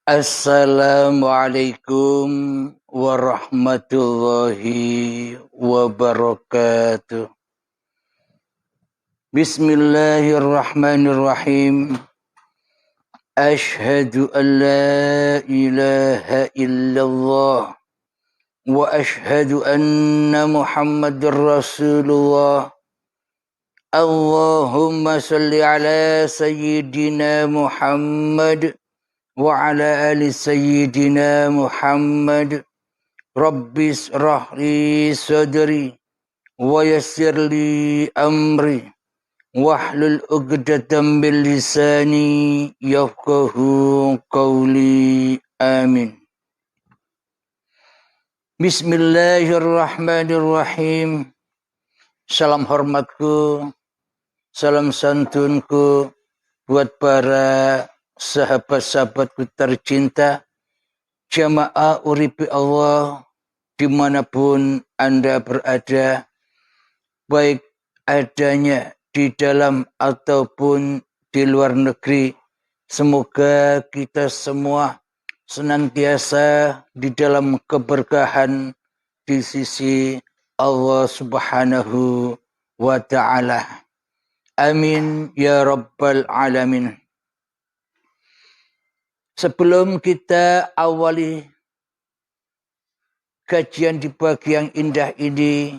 Assalamualaikum warahmatullahi wabarakatuh. Bismillahirrahmanirrahim. Ashhadu an la ilaha illallah wa ashhadu anna Muhammadar Rasulullah. Allahumma salli ala sayyidina Muhammad wa ala ali sayyidina Muhammad. Rabbi israh li sadri wa yassir li amri wahlul 'uqdatam min lisani yafqahu qawli. Amin. Bismillahirrahmanirrahim. Salam hormatku, salam santunku buat para sahabat-sahabatku tercinta, jamaah uripi Allah dimanapun Anda berada, baik adanya di dalam ataupun di luar negeri. Semoga kita semua senantiasa di dalam keberkahan di sisi Allah Subhanahu wa Ta'ala. Amin ya Rabbal Alamin. Sebelum kita awali kajian di pagi yang indah ini,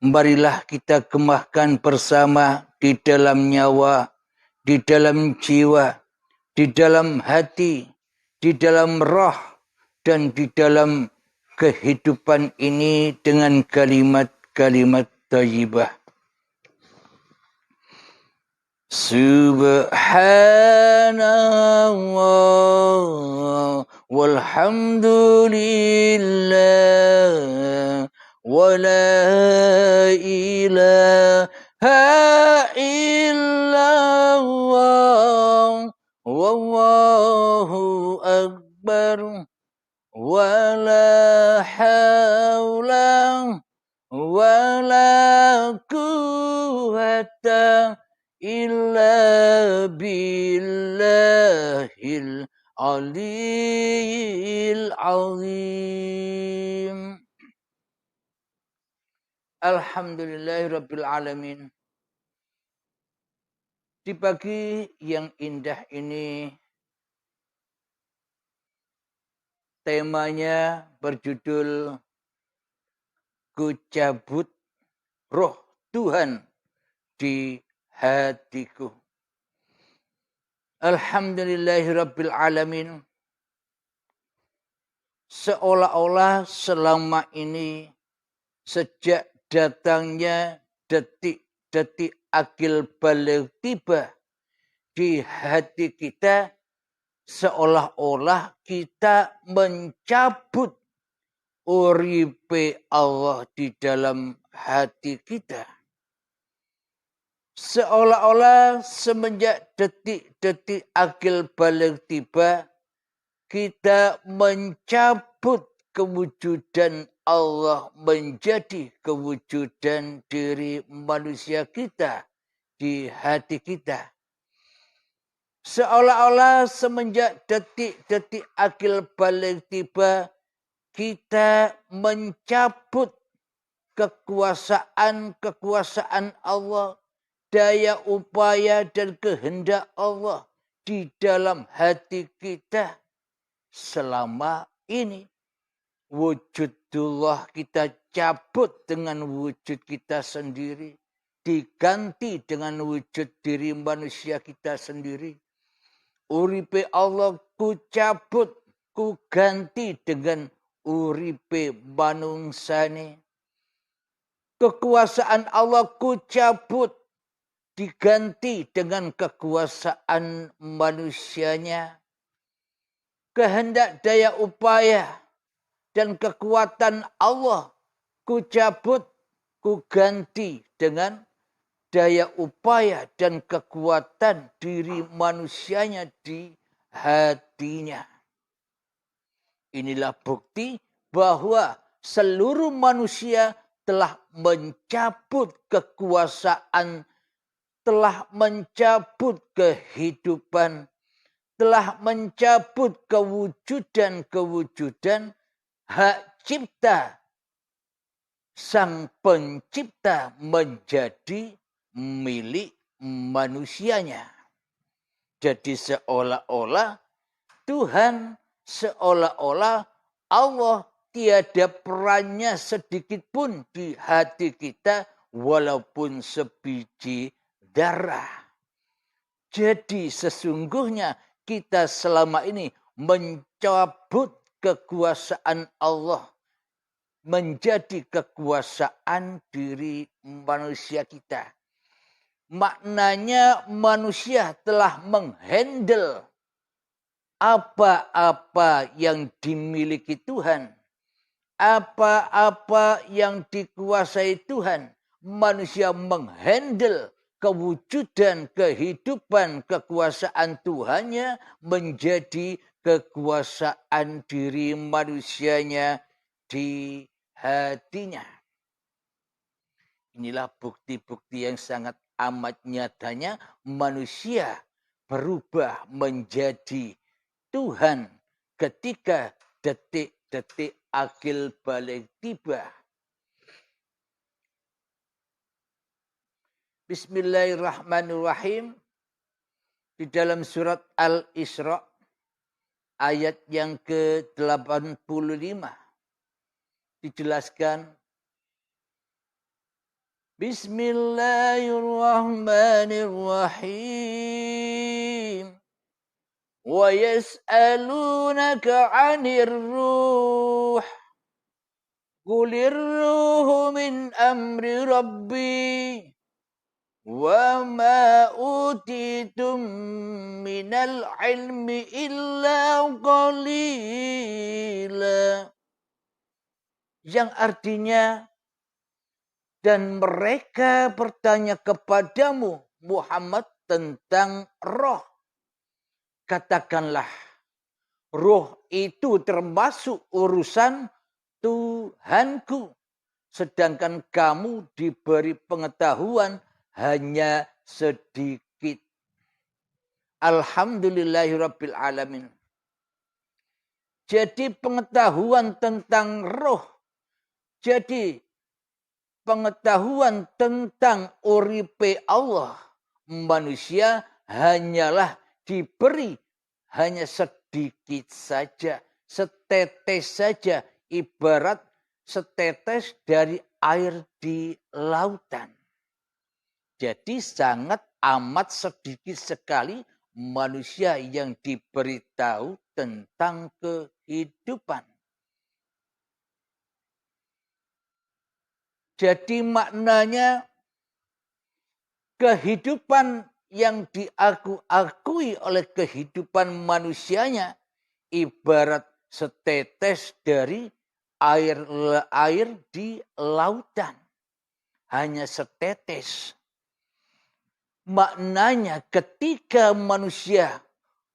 marilah kita gemahkan bersama di dalam nyawa, di dalam jiwa, di dalam hati, di dalam roh, dan di dalam kehidupan ini dengan kalimat-kalimat thayyibah. Subhanallah walhamdulillah wa la ilaha illallah wallahu akbar wa la hawla wa la quwwata illa billahil aliyil azim. Alhamdulillahirabbil alamin. Di pagi yang indah ini, temanya berjudul Ku cabut roh Tuhan di hatiku. Alhamdulillahirabbil alamin. Seolah-olah selama ini, sejak datangnya detik-detik akil balik tiba di hati kita, seolah-olah kita mencabut uripe Allah di dalam hati kita. Seolah-olah semenjak detik-detik akil balik tiba, kita mencabut kewujudan Allah menjadi kewujudan diri manusia kita di hati kita. Seolah-olah semenjak detik-detik akil balik tiba, kita mencabut kekuasaan Allah, daya upaya dan kehendak Allah di dalam hati kita. Selama ini wujudullah kita cabut dengan wujud kita sendiri, diganti dengan wujud diri manusia kita sendiri. Uripe Allah ku cabut, ku ganti dengan uripe manungsane. Kekuasaan Allah ku cabut, diganti dengan kekuasaan manusianya. Kehendak daya upaya dan kekuatan Allah ku cabut, ku ganti dengan daya upaya dan kekuatan diri manusianya di hatinya. Inilah bukti bahwa seluruh manusia telah mencabut kekuasaan, telah mencabut kehidupan, telah mencabut kewujudan hak cipta sang pencipta menjadi milik manusianya. Jadi seolah-olah Tuhan, seolah-olah Allah tiada perannya sedikit pun di hati kita walaupun sebiji darah. Jadi sesungguhnya kita selama ini mencabut kekuasaan Allah menjadi kekuasaan diri manusia kita. Maknanya manusia telah menghandle apa-apa yang dimiliki Tuhan. Apa-apa yang dikuasai Tuhan. Manusia menghandle kewujudan, kehidupan, kekuasaan Tuhannya menjadi kekuasaan diri manusianya di hatinya. Inilah bukti-bukti yang sangat amat nyatanya manusia berubah menjadi Tuhan ketika detik-detik akil balik tiba. Bismillahirrahmanirrahim. Di dalam surat Al-Isra ayat yang ke-85 dijelaskan, Bismillahirrahmanirrahim. Wa yas'alunaka 'anir ruh. Qulir ruhu min amri rabbi. Wa ma utitum minal ilmi illa qalila. Yang artinya, dan mereka bertanya kepadamu Muhammad tentang roh. Katakanlah, roh itu termasuk urusan Tuhanku. Sedangkan kamu diberi pengetahuan hanya sedikit. Alhamdulillahirabbil alamin. Jadi pengetahuan tentang roh. Jadi pengetahuan tentang uripe Allah, manusia hanyalah diberi hanya sedikit saja, setetes saja, ibarat setetes dari air di lautan. Jadi sangat amat sedikit sekali manusia yang diberitahu tentang kehidupan. Jadi maknanya kehidupan yang diakui oleh kehidupan manusianya ibarat setetes dari air di lautan. Hanya setetes. Maknanya ketika manusia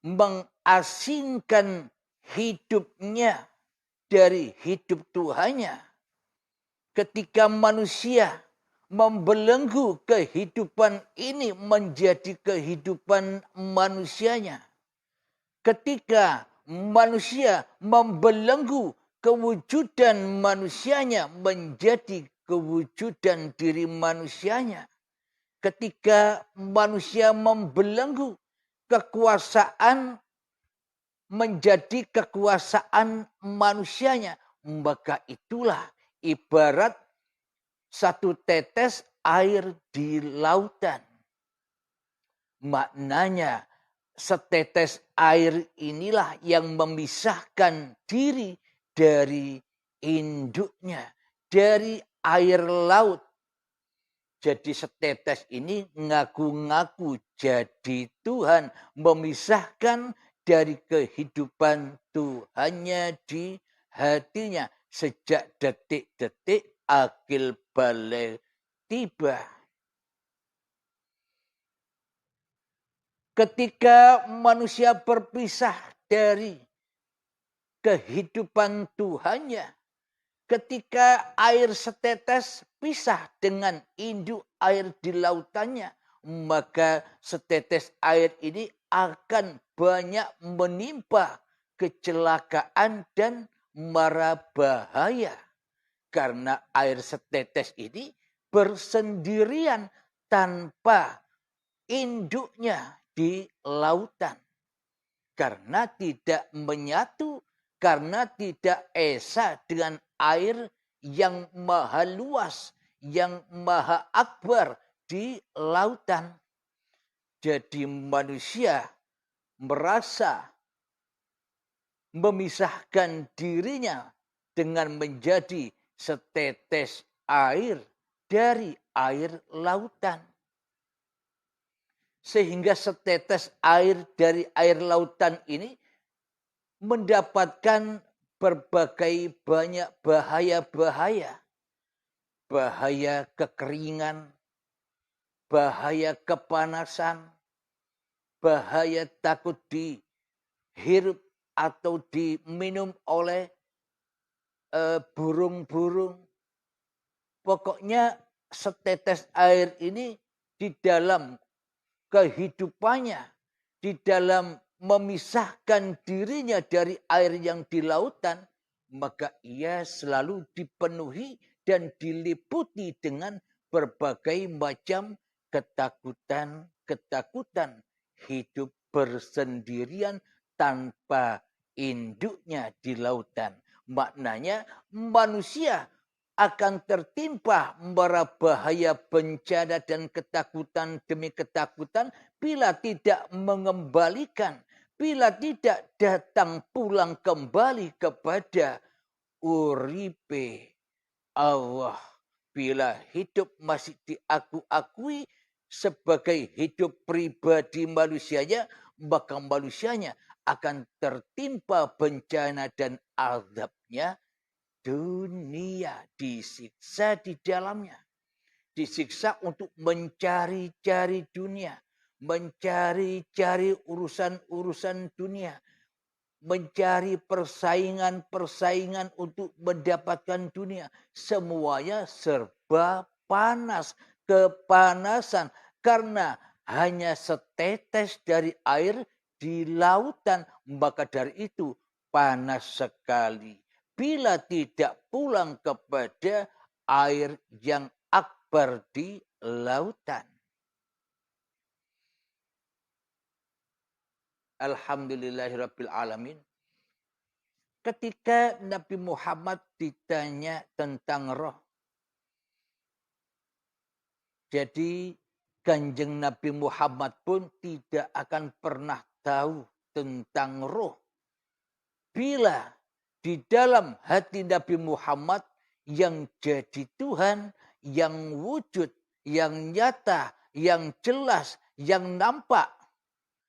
mengasingkan hidupnya dari hidup Tuhannya, ketika manusia membelenggu kehidupan ini menjadi kehidupan manusianya. Ketika manusia membelenggu kewujudan manusianya menjadi kewujudan diri manusianya. Ketika manusia membelenggu kekuasaan menjadi kekuasaan manusianya, maka itulah ibarat satu tetes air di lautan. Maknanya setetes air inilah yang memisahkan diri dari induknya, dari air laut. Jadi setetes ini ngaku-ngaku jadi Tuhan, memisahkan dari kehidupan Tuhannya di hatinya. Sejak detik-detik akil balik tiba. Ketika manusia berpisah dari kehidupan Tuhannya, ketika air setetes pisah dengan induk air di lautannya, maka setetes air ini akan banyak menimpa kecelakaan dan mara bahaya. Karena air setetes ini bersendirian tanpa induknya di lautan. Karena tidak menyatu, karena tidak esa dengan air yang maha luas, yang maha akbar di lautan. Jadi manusia merasa memisahkan dirinya dengan menjadi setetes air dari air lautan. Sehingga setetes air dari air lautan ini mendapatkan berbagai banyak bahaya-bahaya. Bahaya kekeringan, bahaya kepanasan, bahaya takut dihirup atau diminum oleh burung-burung. Pokoknya setetes air ini di dalam kehidupannya, di dalam memisahkan dirinya dari air yang di lautan, maka ia selalu dipenuhi dan diliputi dengan berbagai macam ketakutan hidup bersendirian tanpa induknya di lautan. Maknanya manusia akan tertimpa mara bahaya bencana dan ketakutan demi ketakutan bila tidak mengembalikan, bila tidak datang pulang kembali kepada uripe Allah. Bila hidup masih diakui sebagai hidup pribadi manusianya, maka manusianya akan tertimpa bencana dan azabnya dunia, disiksa di dalamnya. Disiksa untuk mencari-cari dunia, mencari-cari urusan-urusan dunia, mencari persaingan-persaingan untuk mendapatkan dunia. Semuanya serba panas, kepanasan. Karena hanya setetes dari air di lautan. Maka dari itu panas sekali. Bila tidak pulang kepada air yang akbar di lautan. Alhamdulillahirabbil alamin. Ketika Nabi Muhammad ditanya tentang roh. Jadi Kanjeng Nabi Muhammad pun tidak akan pernah tahu tentang roh. Bila di dalam hati Nabi Muhammad yang jadi Tuhan, yang wujud, yang nyata, yang jelas, yang nampak,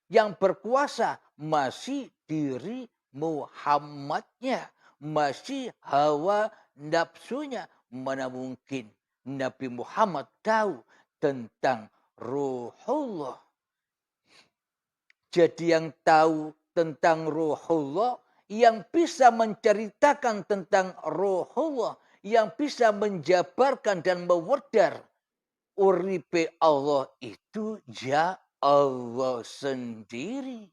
yang berkuasa masih diri Muhammadnya, masih hawa nafsunya. Mana mungkin Nabi Muhammad tahu tentang Ruhullah. Jadi yang tahu tentang Ruhullah, yang bisa menceritakan tentang Ruhullah, yang bisa menjabarkan dan mewedar uripe Allah itu ya Allah sendiri.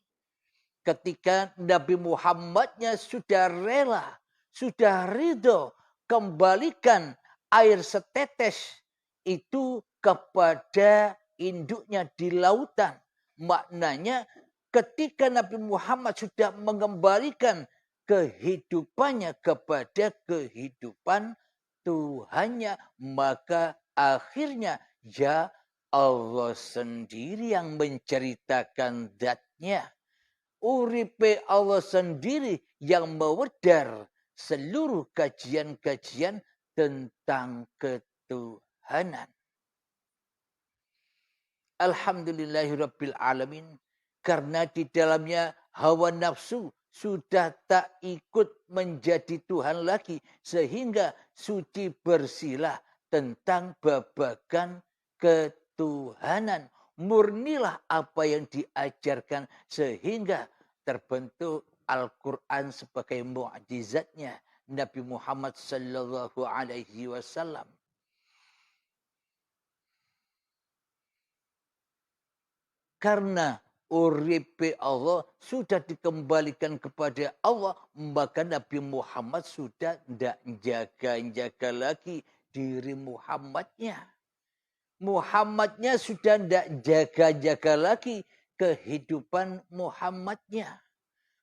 Ketika Nabi Muhammadnya sudah rela, sudah ridho, kembalikan air setetes itu kepada induknya di lautan. Maknanya ketika Nabi Muhammad sudah mengembalikan kehidupannya kepada kehidupan Tuhannya, maka akhirnya ya Allah sendiri yang menceritakan zatnya. Uripe Allah sendiri yang mewedar seluruh kajian-kajian tentang ketuhanan. Alhamdulillahirabbil alamin. Karena di dalamnya hawa nafsu sudah tak ikut menjadi Tuhan lagi. Sehingga suci bersihlah tentang babagan ketuhanan. Murnilah apa yang diajarkan sehingga terbentuk Al-Quran sebagai mukjizatnya Nabi Muhammad sallallahu alaihi wasallam. Karena uripe Allah sudah dikembalikan kepada Allah, maka Nabi Muhammad sudah tidak jaga-jaga lagi diri Muhammadnya. Muhammadnya sudah tidak jaga-jaga lagi kehidupan Muhammadnya.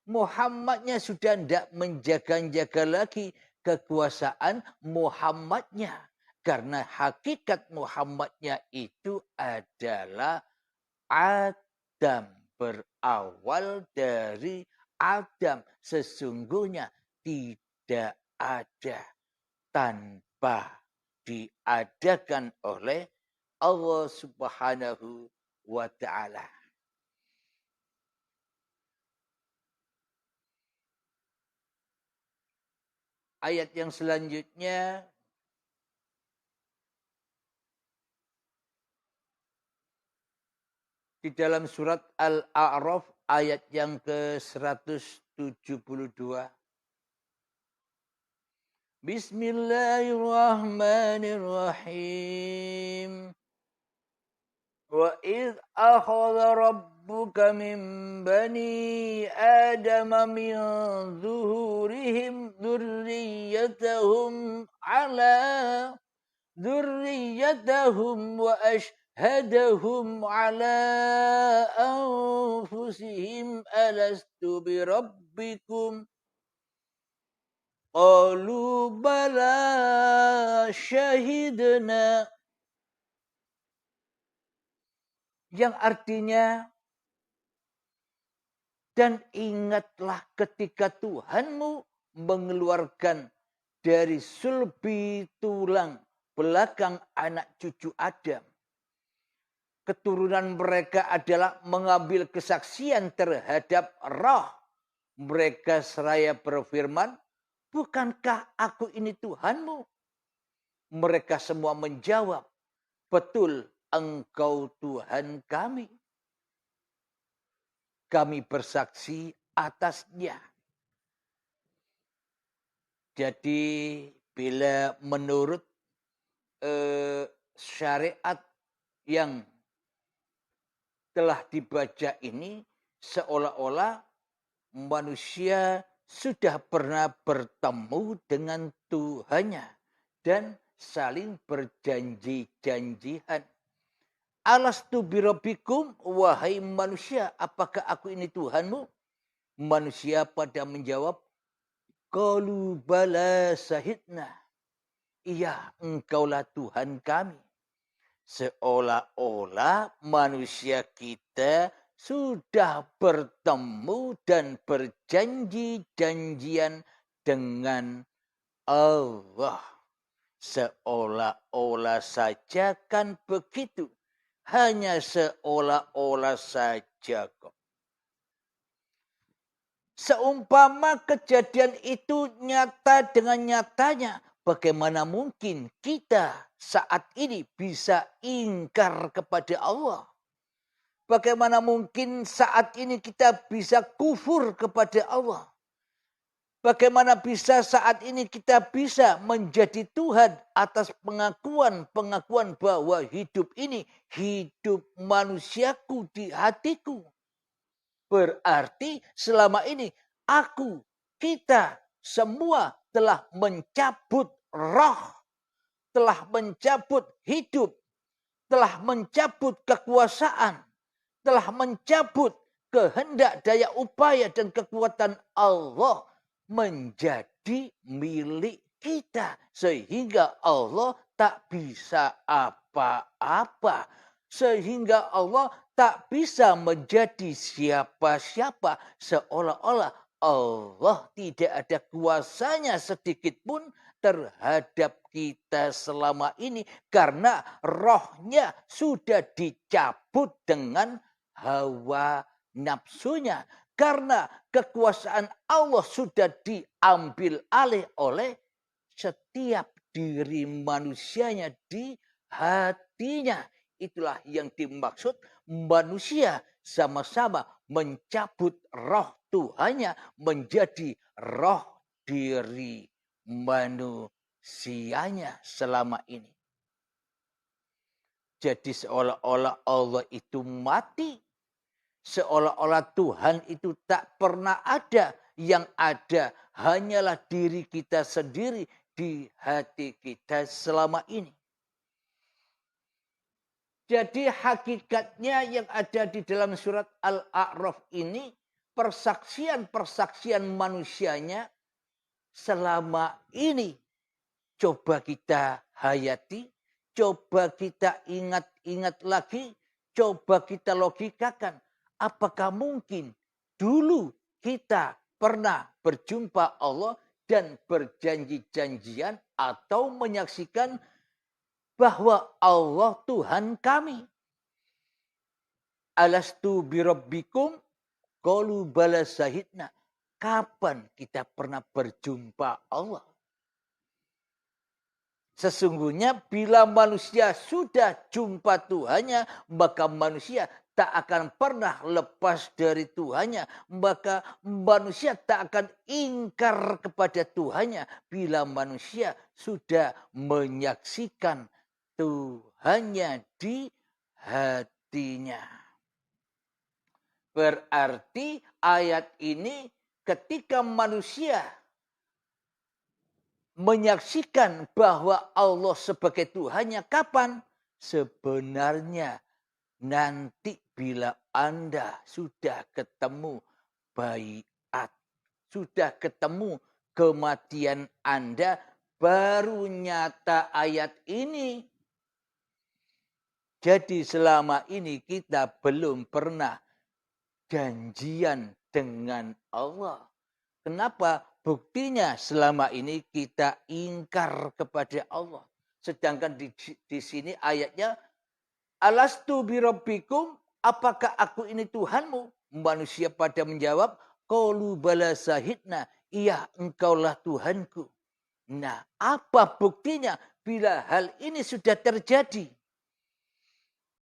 Muhammadnya sudah tidak menjaga-jaga lagi kekuasaan Muhammadnya. Karena hakikat Muhammadnya itu adalah Adam. Berawal dari Adam. Sesungguhnya tidak ada tanpa diadakan oleh Allah Subhanahu wa ta'ala. Ayat yang selanjutnya di dalam surat Al-A'raf ayat yang ke-172. Bismillahirrahmanirrahim. Wa idh akhadha rabbuka min bani adama min zuhurihim dhurriyyatahum ala ذريتهم وأشهدهم على أنفسهم ألست بربكم قالوا بلى شهدنا, yang artinya, dan ingatlah ketika Tuhanmu mengeluarkan dari sulbi tulang belakang anak cucu Adam. Keturunan mereka adalah mengambil kesaksian terhadap roh. Mereka seraya berfirman, bukankah aku ini Tuhanmu? Mereka semua menjawab, betul engkau Tuhan kami. Kami bersaksi atasnya. Jadi bila menurut syariat yang telah dibaca ini, seolah-olah manusia sudah pernah bertemu dengan Tuhannya dan saling berjanji-janjian. Alastu birabbikum, wahai manusia, apakah aku ini Tuhanmu? Manusia pada menjawab, qalu bala syahidna. Iya, engkaulah Tuhan kami. Seolah-olah manusia kita sudah bertemu dan berjanji-janjian dengan Allah. Seolah-olah saja kan begitu. Hanya seolah-olah saja kok. Seumpama kejadian itu nyata dengan nyatanya, bagaimana mungkin kita saat ini bisa ingkar kepada Allah? Bagaimana mungkin saat ini kita bisa kufur kepada Allah? Bagaimana bisa saat ini kita bisa menjadi Tuhan atas pengakuan bahwa hidup ini hidup manusiaku di hatiku? Berarti selama ini aku, kita semua telah mencabut roh, telah mencabut hidup, telah mencabut kekuasaan, telah mencabut kehendak, daya upaya dan kekuatan Allah menjadi milik kita. Sehingga Allah tak bisa apa-apa. Sehingga Allah tak bisa menjadi siapa-siapa. Seolah-olah Allah tidak ada kuasanya sedikit pun terhadap kita selama ini. Karena rohnya sudah dicabut dengan hawa nafsunya. Karena kekuasaan Allah sudah diambil alih oleh setiap diri manusianya di hatinya. Itulah yang dimaksud manusia sama-sama mencabut roh Tuhannya menjadi roh diri manusianya selama ini. Jadi seolah-olah Allah itu mati. Seolah-olah Tuhan itu tak pernah ada. Yang ada hanyalah diri kita sendiri di hati kita selama ini. Jadi hakikatnya yang ada di dalam surat Al-A'raf ini, persaksian-persaksian manusianya selama ini. Coba kita hayati, coba kita ingat-ingat lagi, coba kita logikakan. Apakah mungkin dulu kita pernah berjumpa Allah dan berjanji-janjian atau menyaksikan bahwa Allah Tuhan kami? Alastu birabbikum qalu bala syahidna. Kapan kita pernah berjumpa Allah? Sesungguhnya bila manusia sudah jumpa Tuhannya, maka manusia tak akan pernah lepas dari Tuhannya. Maka manusia tak akan ingkar kepada Tuhannya bila manusia sudah menyaksikan Tuhannya di hatinya. Berarti ayat ini ketika manusia menyaksikan bahwa Allah sebagai Tuhannya kapan? Sebenarnya nanti bila Anda sudah ketemu baiat, sudah ketemu kematian Anda, baru nyata ayat ini. Jadi selama ini kita belum pernah janjian dengan Allah. Kenapa? Buktinya selama ini kita ingkar kepada Allah. Sedangkan di sini ayatnya, alastu birabbikum, apakah aku ini Tuhanmu? Manusia pada menjawab, qalu bala syahidna, iya engkaulah Tuhanku. Nah, apa buktinya bila hal ini sudah terjadi?